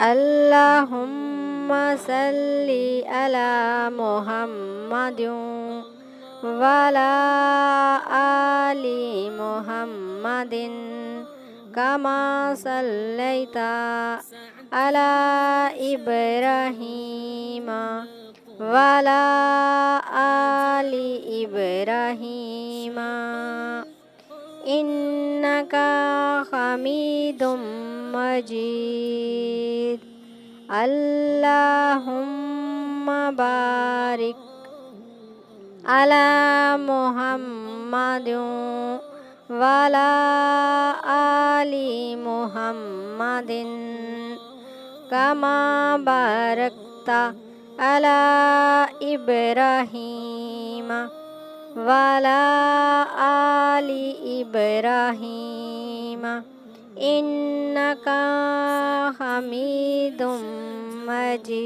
अल्लाहुम्मा सल्ली अला मुहम्मदिन वाला आली मुहम्मदिन कमा सल्लैता अला इब्राहीम वाला आली इब्राहीम इन्नका हमीदुम मजीद। अल्लाहुम्मा बारिक अला मुहम्मदिन वाला आली मुहम्मदिन कमा बारकता अला इब्राहीम वाला आली इब्राहीम इन्नका हमीदुम मजीद।